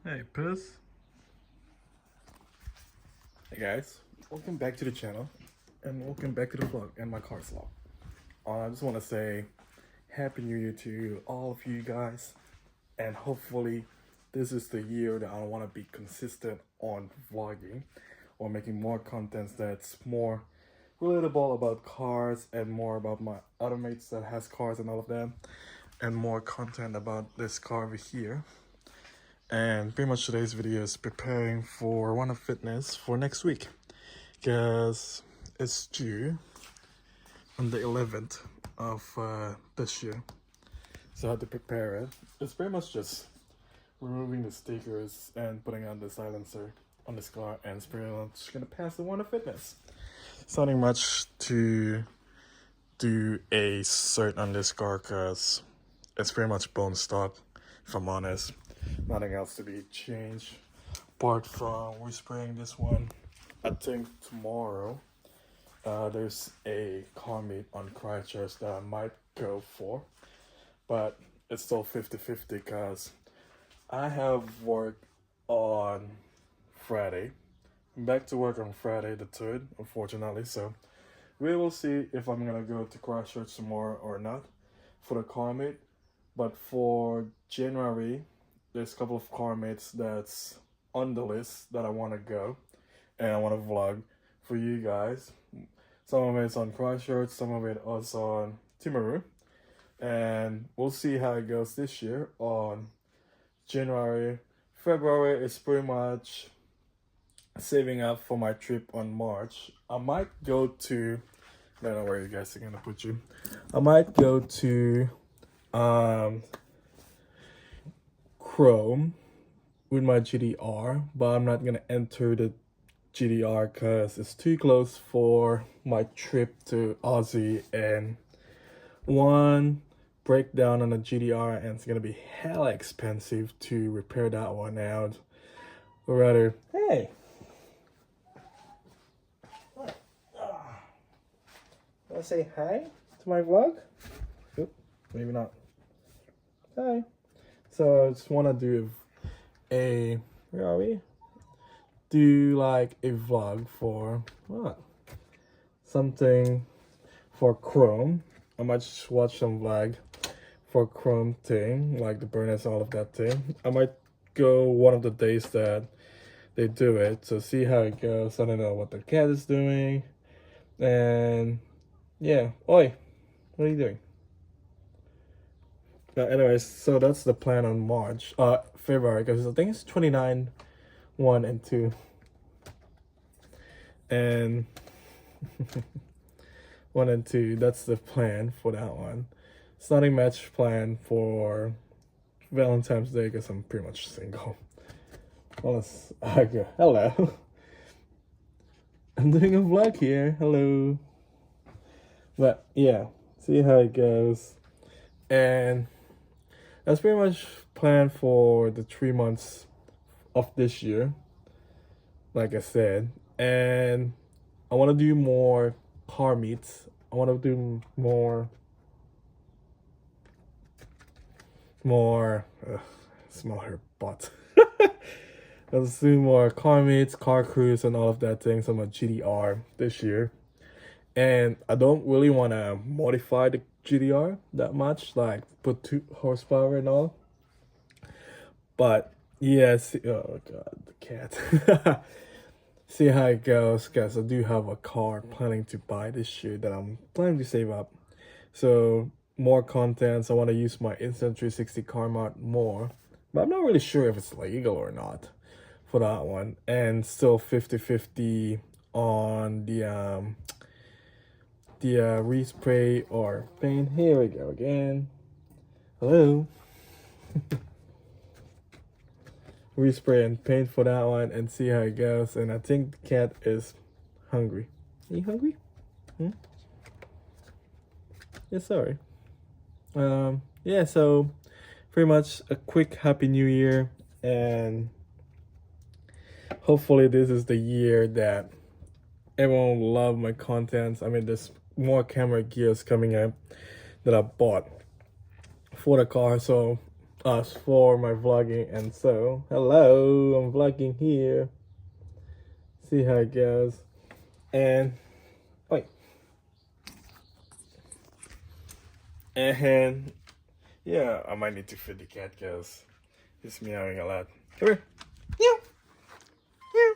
Hey, Piss. Hey guys, welcome back to the channel and welcome back to the vlog and my car vlog. I just want to say Happy New Year to all of you guys, and hopefully this is the year that I want to be consistent on vlogging or making more contents that's more relatable about cars and more about my other mates that has cars and all of that, and more content about this car over here. And pretty much today's video is preparing for One of Fitness for next week, because it's due on the 11th of this year, so I had to prepare it. It's pretty much just removing the stickers and putting on the silencer on this car, and it's pretty much gonna pass the One of Fitness. It's nothing much to do a cert on this car because it's pretty much bone stock, if I'm honest. Nothing else to be changed apart from respraying this one. I think tomorrow there's a car meet on Christchurch that I might go for, but it's still 50-50 because I have work on Friday. I'm back to work on Friday the 3rd, unfortunately, so we will see if I'm gonna go to Christchurch tomorrow or not for the car meet. But for January, there's a couple of car mates that's on the list that I want to go and I want to vlog for you guys. Some of it's on Christchurch, some of it also on Timaru, and we'll see how it goes this year on January. February is pretty much saving up for my trip on March. I might go to, I don't know where you guys are gonna put you. I might go to Chrome with my GDR, but I'm not gonna enter the GDR because it's too close for my trip to Aussie, and one breakdown on the GDR and it's gonna be hella expensive to repair that one out. Or rather, hey, wanna say hi to my vlog? Oop, maybe not. Hi. So I just want to do where are we? Do like a vlog for what? Something for Chrome. I might just watch some vlog for Chrome thing, like the burners, all of that thing. I might go one of the days that they do it, so see how it goes. I don't know what the cat is doing. And yeah, oi, what are you doing? Anyways, so that's the plan on February, because I think it's 29, 1 and 2. And 1 and 2, that's the plan for that one. It's not a match plan for Valentine's Day because I'm pretty much single. Well, okay. Hello. I'm doing a vlog here. Hello. But yeah, see how it goes. And that's pretty much planned for the 3 months of this year, like I said. And I want to do more car meets. I want to do more smell her butt. Let's do more car meets, car cruise, and all of that things on my GDR this year. And I don't really want to modify the GDR that much, like put 2 horsepower and all. But yes, oh god, the cat. See how it goes, guys. I do have a car planning to buy this year that I'm planning to save up. So more contents. I want to use my Instant 360 car mount more, but I'm not really sure if it's legal or not for that one. And still 50-50 on the respray or paint. Here we go again. Hello. Respray and paint for that one and see how it goes. And I think the cat is hungry. Are you hungry? Yeah, sorry. Yeah, so pretty much a quick Happy New Year, and hopefully this is the year that everyone will love my contents. I mean, there's more camera gears coming up that I bought for the car, so us for my vlogging. And so, hello, I'm vlogging here. See how it goes. And wait. And yeah, I might need to feed the cat because he's meowing a lot. Come here. Meow. Meow.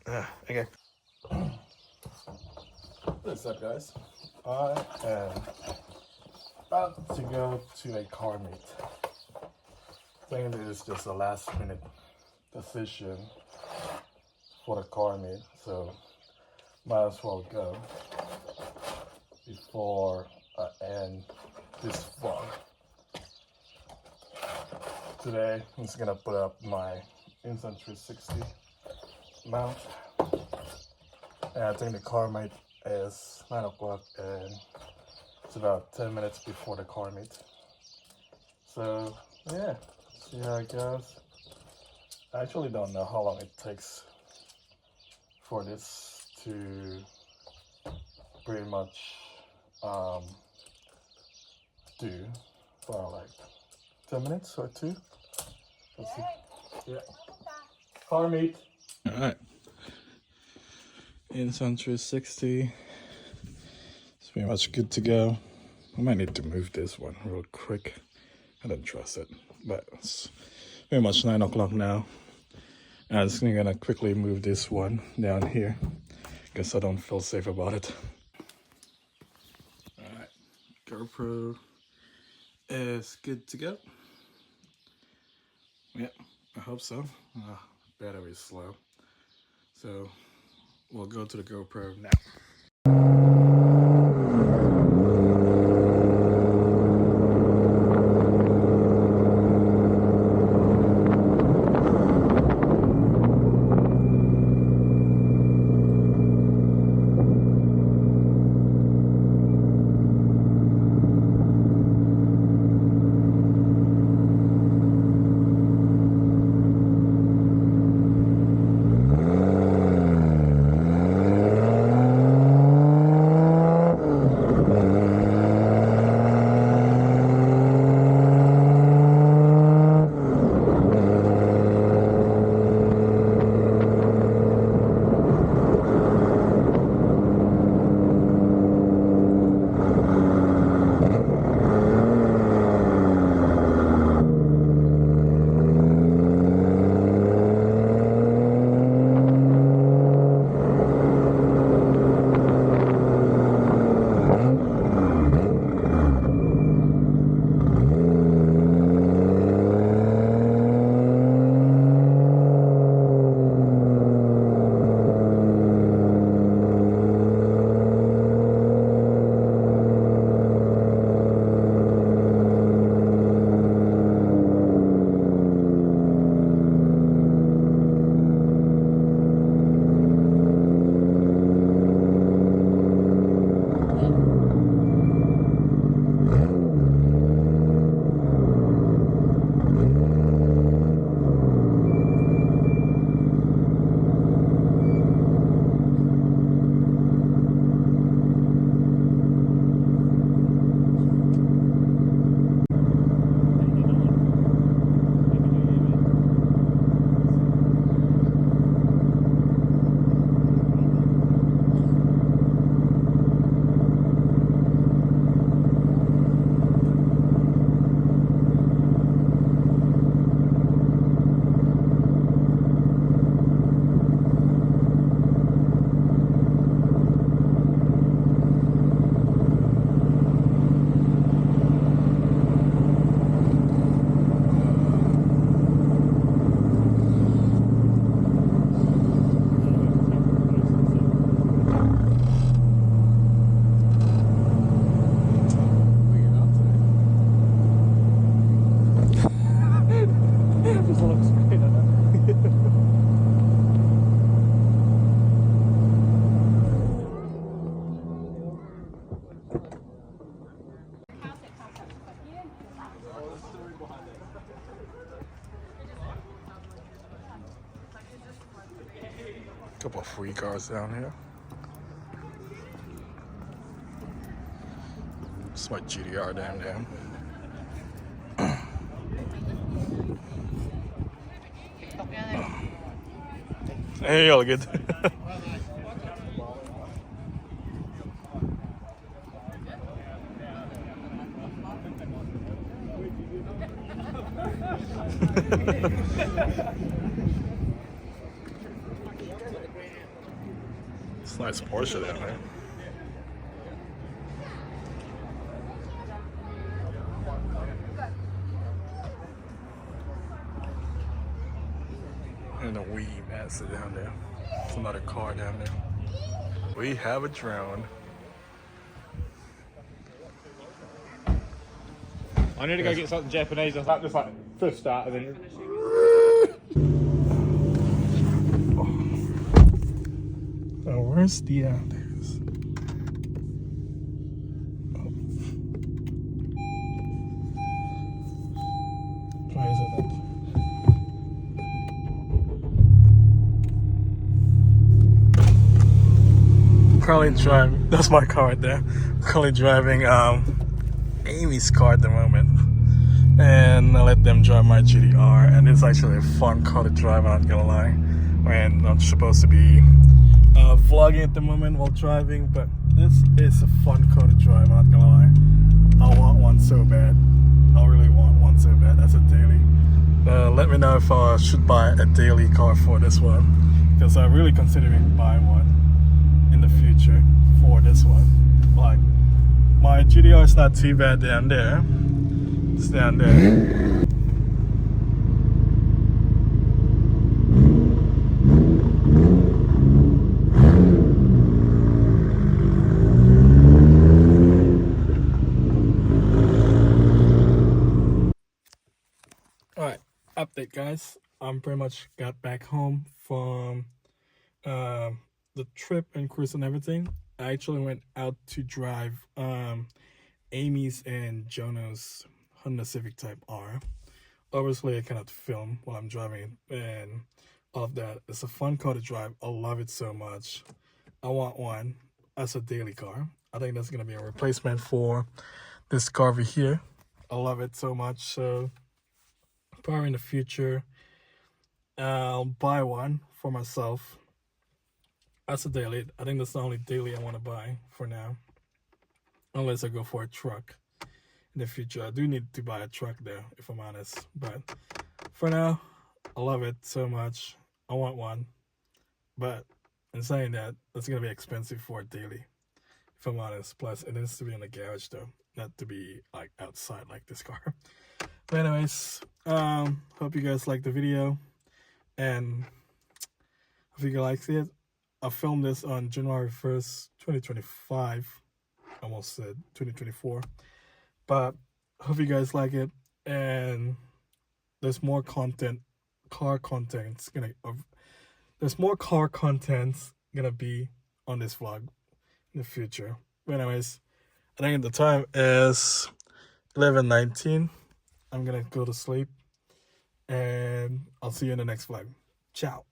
Meow. Okay. What's up, guys? I am about to go to a car meet. I think this is just a last minute decision for the car meet, so might as well go before I end this vlog. Today I'm just gonna put up my Instant 360 mount, and I think the car meet is 9 o'clock and it's about 10 minutes before the car meet. So yeah, see how it goes. I actually don't know how long it takes for this to pretty much do for like 10 minutes or 2. Let's see. Yeah. Car meet. Alright. Instant 360. It's pretty much good to go. I might need to move this one real quick. I don't trust it. But it's pretty much 9 o'clock now. I'm just gonna quickly move this one down here because I don't feel safe about it. Alright, GoPro is good to go. Yep, I hope so. Battery is slow. So we'll go to the GoPro now. Couple of free cars down here. That's my GDR down there. Hey, all good. It's a nice Porsche down there. And a wee Mazda down there. It's another car down there. We have a drone. I need to go get something Japanese. I thought just like first start and then. Oh, where's the there's. Oh. Why is it that? Currently driving. That's my car right there. Currently driving Aimee's car at the moment, and I let them drive my GDR, and it's actually a fun car to drive. I'm not gonna lie. And I'm supposed to be vlogging at the moment while driving, but this is a fun car to drive. I'm not gonna lie. I want one so bad. I really want one so bad. That's a daily. Let me know if I should buy a daily car for this one, because I'm really considering buying one in the future for this one. Like, my GDR is not too bad down there. It's down there. Alright, update guys. I'm pretty much got back home from the trip and cruise and everything. I actually went out to drive Aimee's and Jono's Honda Civic Type R. Obviously I cannot film while I'm driving and all of that. It's a fun car to drive. I love it so much. I want one as a daily car. I think that's gonna be a replacement for this car over here. I love it so much. So probably in the future I'll buy one for myself as a daily. I think that's the only daily I want to buy for now, unless I go for a truck in the future. I do need to buy a truck though, if I'm honest, but for now I love it so much. I want one, but in saying that, it's gonna be expensive for a daily, if I'm honest. Plus it needs to be in the garage though, not to be like outside like this car. But anyways, hope you guys like the video, and if you guys like it, I filmed this on January 1st, 2025. Almost said 2024. But hope you guys like it, and there's more content, there's more car contents gonna be on this vlog in the future. But anyways, I think the time is 11:19. I'm gonna go to sleep, and I'll see you in the next vlog. Ciao.